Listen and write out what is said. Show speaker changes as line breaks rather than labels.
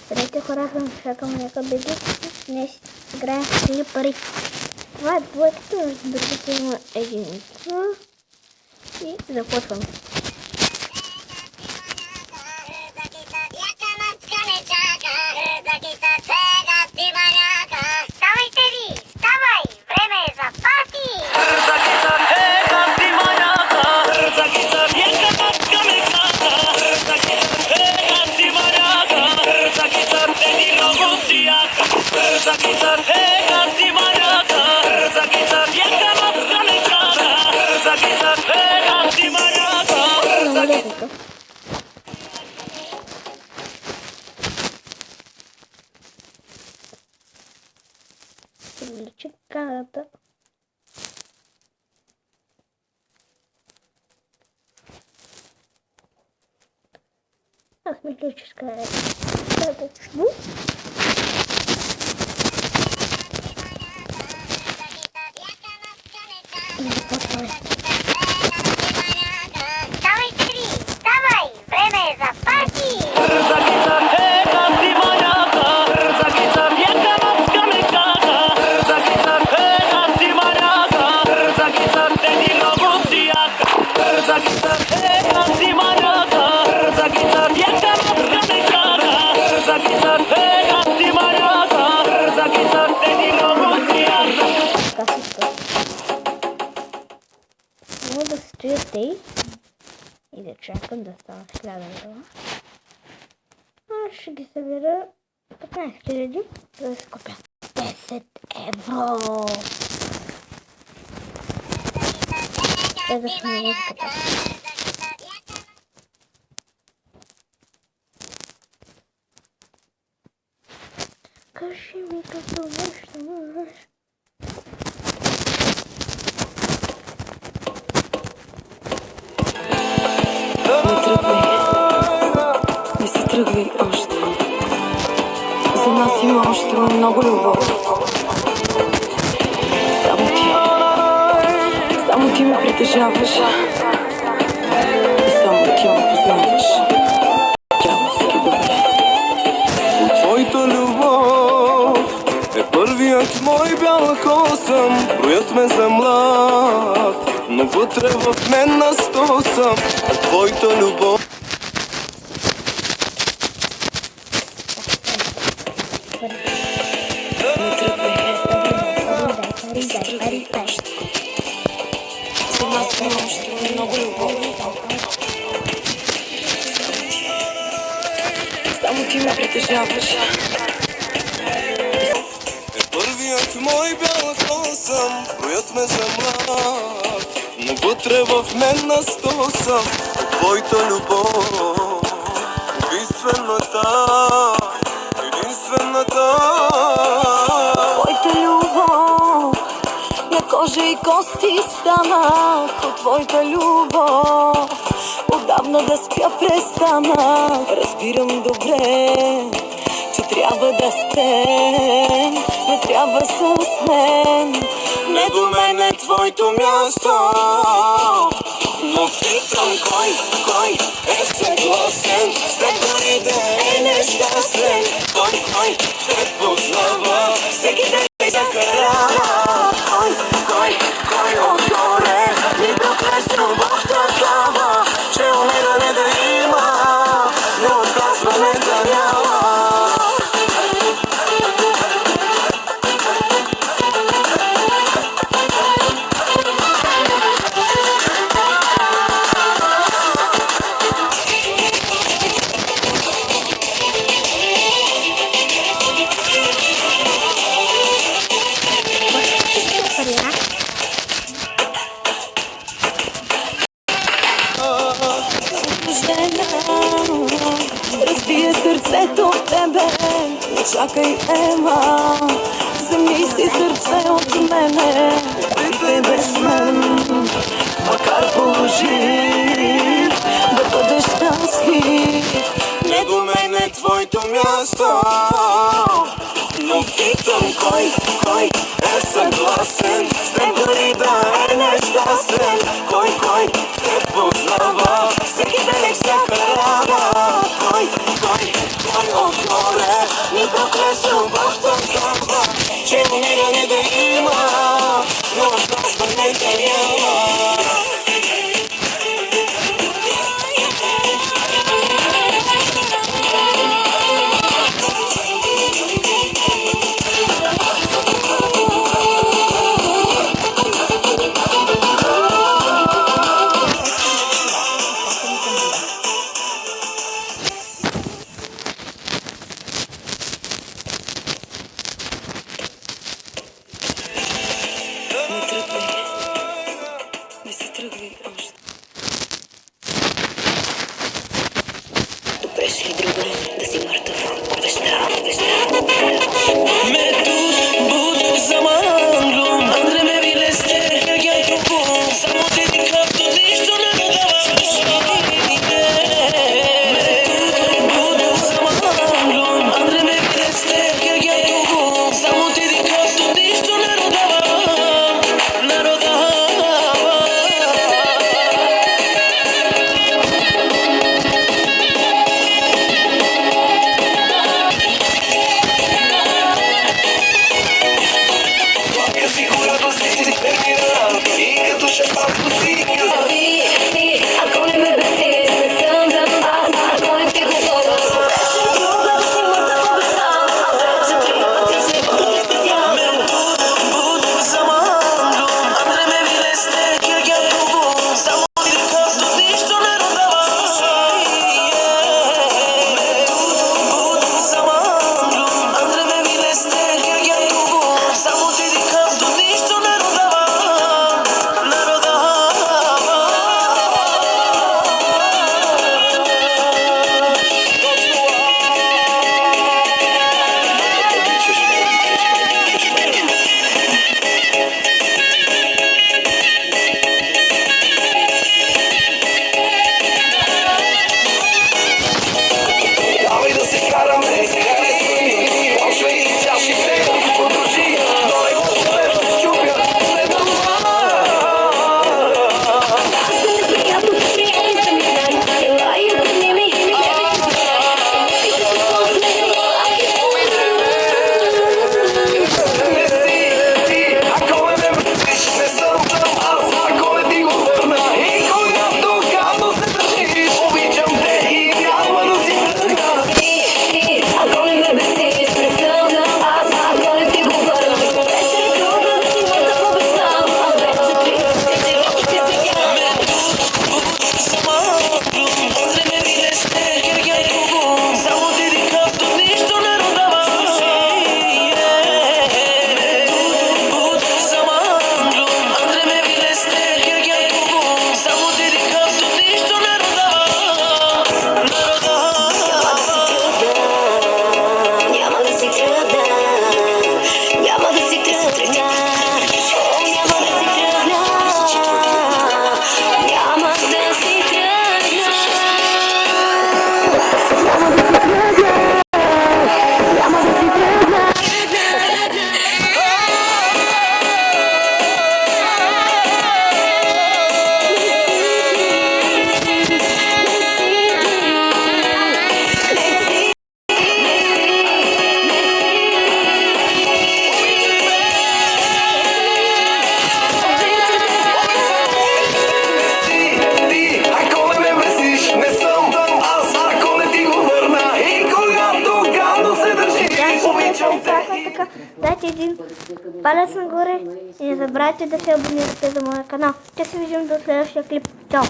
Здравейте хора, съм Шакъл Мека Беги. Днес играем в три пари. Това е двойката, между другото има единица. И започваме.
Ставайте ви! Ставай! Време е за парти!
Увеличи карата. Аз мисля, че ска е достатъчно. И започваме.
Ставайте ви! Ставай! Време е за парти!
Мога да стоя тъй и да чакам да става 1000 лева. Аз ще ги събера 15 000, за да си купя 10 евро. Следваща музиката. Кажи ми като нещо можеш.
Не се тръгвай още. За нас има още много любов. Само ти ме притежаваш. И само ти ме познаваш. Тя всеки добре.
Твоята любов е първият мой бял косъм. Броят ме за млад, но вътре в мен на 100 съм. Твоята любов.
Не тръгвай. Не се тръгвай още. За нас има още много любов. Само ти ме притежаваш.
Е първият мой бял косъм. Броят ме за млад, но вътре в мен на 100 съм. Твоята любов, убийствената, единствената.
Твоята любов, на кожа и кости станах от твоята любов. Отдавна да спя престанах. Разбирам добре, че трябва да спем, не трябва с мен.
Не до мен е твоето място, но питам кой е съгласен с теб дори да е нещастен. Кой те познава всеки ден и закарава. Кой отгоре ни докрес любовта дава, че умиране да има, но отказване да няма.
Разбие сърцето в тебе. Не чакай, Ема, вземи си сърце от мене. Опитай без мен, макар положи, да бъдеш щастлив.
Не до мен е твоето място, но питам кой е съгласен с теб дори да е нещастен. Кой те познава всеки ден и всяка рана. Кой отгоре
добре да си мъртъв. Обещавам.
Med du borde sammanglom Andre med ville stärka propån Samtidigt kraft och nisch och när du davar Med du borde sammanglom Andre med ville stärka propån Samtidigt kraft och nisch och när du davar När du davar Sicurato si terminerà E che tu c'è fatto sì
Ако не ме bestиеш, не съм да аз. Ако не ти говоря, друга да си мъртъв, обещавам. Аз вече 3 пъти си специално.
Borde sammanglom Andre med ville stärka propån Samtidigt kraft och nisch och när du davar Borde sammanglom Andre med ville stärka propån Samtidigt kraft och nisch och när du davar När du davar Давай да се караме, сега не спи Почва и чашите, продължи Но не го ще чупя след това
Неприятно са ми знай. Ела и обърни ми.
Не си ти, ако ме мислиш, не съм там аз Ако не ти го върна и когато гадно се държиш Обичам те и няма да си тръгна
Ако не ме bestиеш, не съм да аз. Ако не ти говоря, вече друга да си мъртъв, обещавам. Аз вече 3 пъти си специално.
Sammanglom Andre med ville stärka propån Samtidigt kraft och nisch och när du davar Borde sammanglom Andre med ville stärka propån Samtidigt kraft och nisch och när du davar När du davar
Няма да си тръгна. Няма да си тръгна. Няма да си тръгна. Няма да си тръгна. Няма да си тръгна.
Ти, ако не ме мислиш, не съм там аз Ако не ти го върна и когато гадно се държиш Обичам те
Така, дайте един палец нагоре и не забравяйте да се абонирате за моя канал. Ще се видим до следващия клип. Чао!